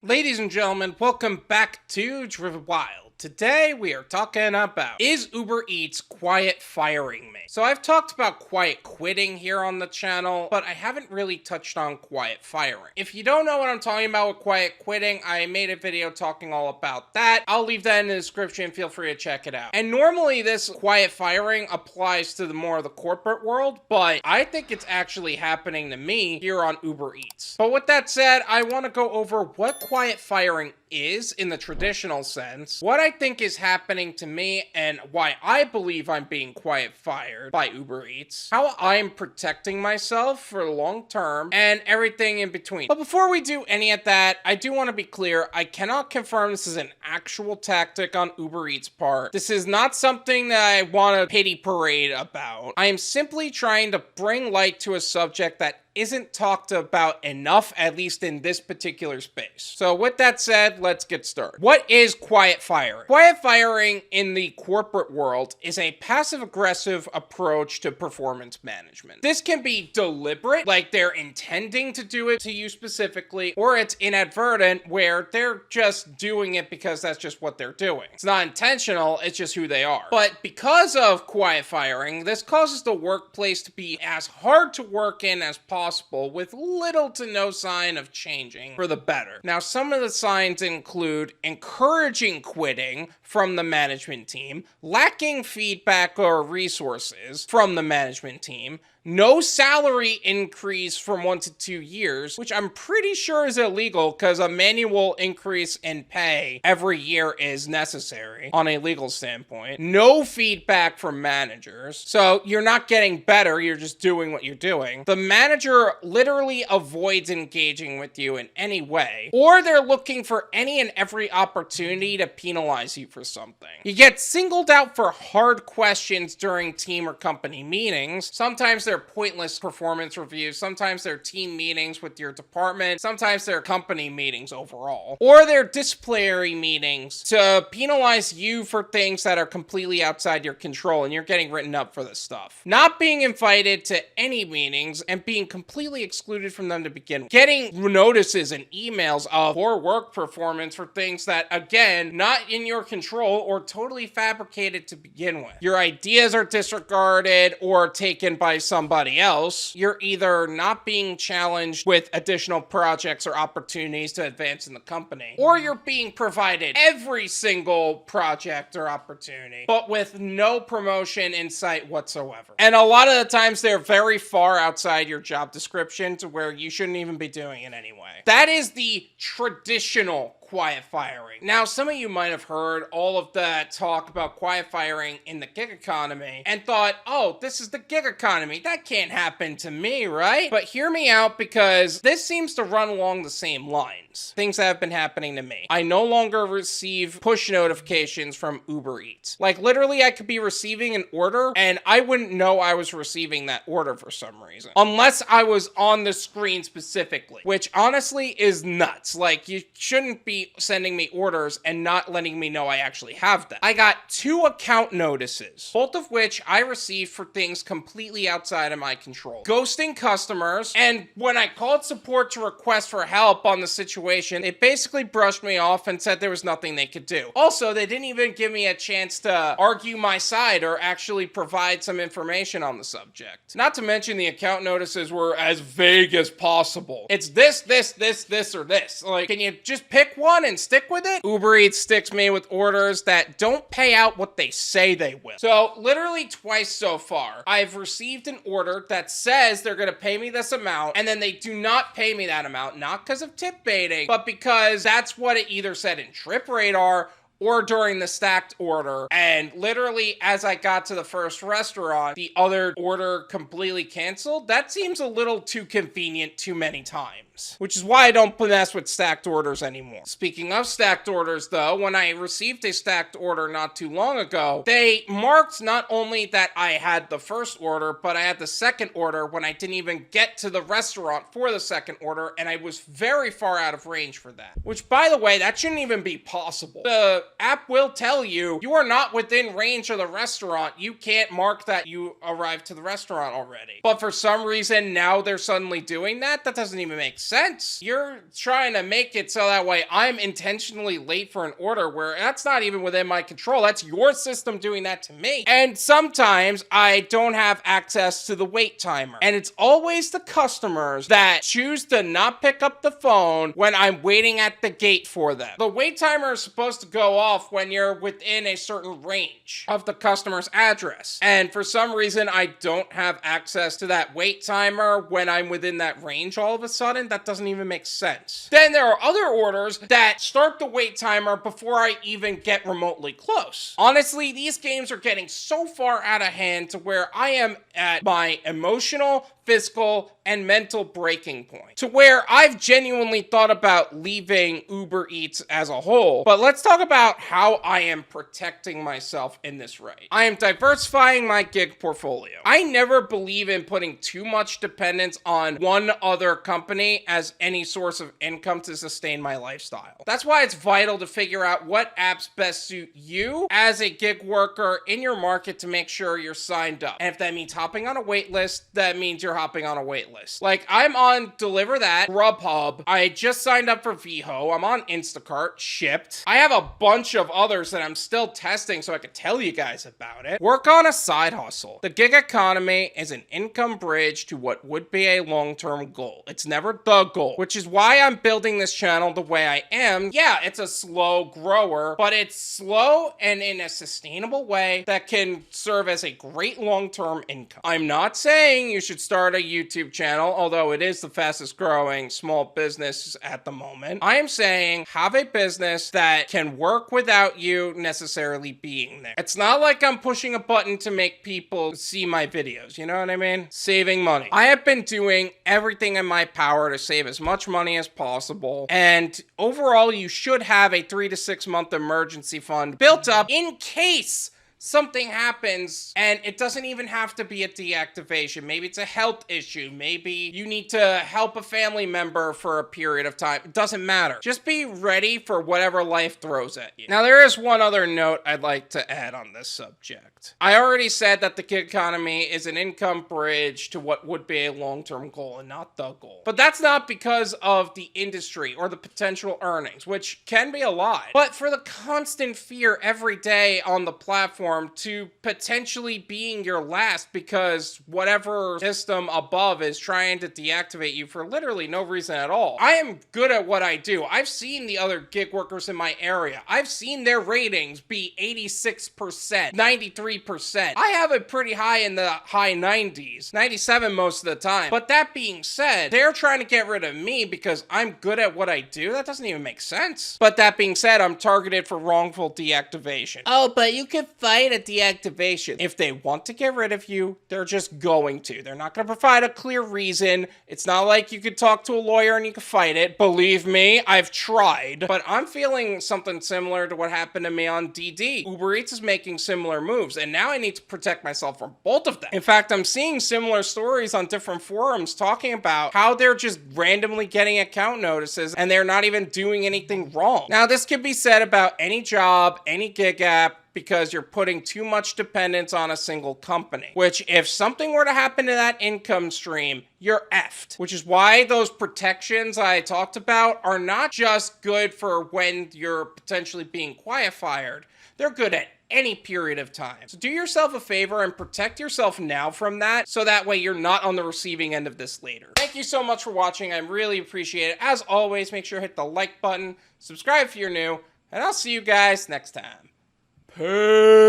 Ladies and gentlemen, welcome back to Driven Wild. Today we are talking about, is Uber Eats quiet firing me? So I've talked about quiet quitting here on the channel, but I haven't really touched on quiet firing. If you don't know what I'm talking about with quiet quitting, I made a video talking all about that. I'll leave that in the description, feel free to check it out. And normally this quiet firing applies to the more of the corporate world, but I think it's actually happening to me here on Uber Eats. But with that said, I want to go over what quiet firing is in the traditional sense, what I think is happening to me, and why I believe I'm being quiet fired by Uber Eats, how I'm protecting myself for the long term, and everything in between. But before we do any of that, I do want to be clear, I cannot confirm this is an actual tactic on Uber Eats' part. This is not something that I want to pity parade about. I am simply trying to bring light to a subject that isn't talked about enough, at least in this particular space. So with that said, let's get started. What is quiet firing? Quiet firing in the corporate world is a passive-aggressive approach to performance management. This can be deliberate, like they're intending to do it to you specifically, or it's inadvertent, where they're just doing it because that's just what they're doing. It's not intentional, it's just who they are. But because of quiet firing, this causes the workplace to be as hard to work in as possible, with little to no sign of changing for the better. Now, some of the signs include encouraging quitting from the management team, lacking feedback or resources from the management team, no salary increase from 1 to 2 years, which I'm pretty sure is illegal because a manual increase in pay every year is necessary on a legal standpoint. No feedback from managers. So you're not getting better, you're just doing what you're doing. The manager literally avoids engaging with you in any way, or they're looking for any and every opportunity to penalize you for something. You get singled out for hard questions during team or company meetings. Sometimes they're pointless performance reviews, sometimes they're team meetings with your department, sometimes they're company meetings overall, or they're disciplinary meetings to penalize you for things that are completely outside your control, and you're getting written up for this stuff. Not being invited to any meetings and being completely excluded from them to begin with. Getting notices and emails of poor work performance for things that, again, not in your control or totally fabricated to begin with. Your ideas are disregarded or taken by somebody else. You're either not being challenged with additional projects or opportunities to advance in the company, or you're being provided every single project or opportunity, but with no promotion in sight whatsoever. And a lot of the times they're very far outside your job description to where you shouldn't even be doing it anyway. That is the traditional quiet firing. Now, some of you might have heard all of that talk about quiet firing in the gig economy and thought, oh, this is the gig economy. That can't happen to me, right? But hear me out, because this seems to run along the same lines. Things that have been happening to me. I no longer receive push notifications from Uber Eats. Like, literally, I could be receiving an order and I wouldn't know I was receiving that order for some reason, unless I was on the screen specifically, which honestly is nuts. Like, you shouldn't be sending me orders and not letting me know I actually have them. I got 2 account notices, both of which I received for things completely outside of my control. Ghosting customers, and when I called support to request for help on the situation, they basically brushed me off and said there was nothing they could do. Also, they didn't even give me a chance to argue my side or actually provide some information on the subject. Not to mention the account notices were as vague as possible. It's this, or this. Like, can you just pick one and stick with it? Uber Eats sticks me with orders that don't pay out what they say they will. So literally twice so far, I've received an order that says they're gonna pay me this amount, and then they do not pay me that amount, not because of tip baiting, but because that's what it either said in Trip Radar or during the stacked order. And literally, as I got to the first restaurant, the other order completely canceled. That seems a little too convenient too many times, which is why I don't mess with stacked orders anymore. Speaking of stacked orders, though, when I received a stacked order not too long ago, they marked not only that I had the first order, but I had the second order when I didn't even get to the restaurant for the second order, and I was very far out of range for that. Which, by the way, that shouldn't even be possible. The app will tell you, you are not within range of the restaurant. You can't mark that you arrived to the restaurant already. But for some reason, now they're suddenly doing that? That doesn't even make sense. sense. You're trying to make it so that way I'm intentionally late for an order where that's not even within my control. That's your system doing that to me. And sometimes I don't have access to the wait timer. And it's always the customers that choose to not pick up the phone when I'm waiting at the gate for them. The wait timer is supposed to go off when you're within a certain range of the customer's address. And for some reason, I don't have access to that wait timer when I'm within that range all of a sudden. That doesn't even make sense. Then there are other orders that start the wait timer before I even get remotely close. Honestly, these games are getting so far out of hand to where I am at my emotional, physical, and mental breaking point, to where I've genuinely thought about leaving UberEats as a whole. But let's talk about how I am protecting myself in this right. I am diversifying my gig portfolio. I never believe in putting too much dependence on one other company as any source of income to sustain my lifestyle. That's why it's vital to figure out what apps best suit you as a gig worker in your market to make sure you're signed up. And if that means hopping on a wait list, that means you're hopping on a wait list. Like, I'm on Deliver That, Grubhub. I just signed up for VHO. I'm on Instacart, Shipped. I have a bunch of others that I'm still testing so I could tell you guys about it. Work on a side hustle. The gig economy is an income bridge to what would be a long-term goal. It's never the goal, which is why I'm building this channel the way I am. Yeah, it's a slow grower, but it's slow and in a sustainable way that can serve as a great long-term income. I'm not saying you should start a YouTube channel, although it is the fastest growing small business at the moment. I am saying have a business that can work without you necessarily being there. It's not like I'm pushing a button to make people see my videos, you know what I mean? Saving money. I have been doing everything in my power to save as much money as possible, and overall you should have a 3 to 6 month emergency fund built up in case something happens, and it doesn't even have to be a deactivation. Maybe it's a health issue. Maybe you need to help a family member for a period of time. It doesn't matter. Just be ready for whatever life throws at you. Now, there is one other note I'd like to add on this subject. I already said that the gig economy is an income bridge to what would be a long-term goal and not the goal. But that's not because of the industry or the potential earnings, which can be a lot, but for the constant fear every day on the platform to potentially being your last because whatever system above is trying to deactivate you for literally no reason at all. I am good at what I do. I've seen the other gig workers in my area. I've seen their ratings be 86%, 93%. I have it pretty high in the high 90s, 97 most of the time. But that being said, they're trying to get rid of me because I'm good at what I do. That doesn't even make sense. But that being said, I'm targeted for wrongful deactivation. Oh, but you can fight a deactivation. If they want to get rid of you, they're just going to. They're not going to provide a clear reason. It's not like you could talk to a lawyer and you could fight it. Believe me, I've tried. But I'm feeling something similar to what happened to me on DD. UberEats is making similar moves, and now I need to protect myself from both of them. In fact, I'm seeing similar stories on different forums talking about how they're just randomly getting account notices and they're not even doing anything wrong. Now, this could be said about any job, any gig app, because you're putting too much dependence on a single company, which if something were to happen to that income stream, you're effed. Which is why those protections I talked about are not just good for when you're potentially being quiet fired. They're good at any period of time. So do yourself a favor and protect yourself now from that, so that way you're not on the receiving end of this later. Thank you so much for watching. I really appreciate it. As always, make sure to hit the like button, subscribe if you're new, and I'll see you guys next time. Peace.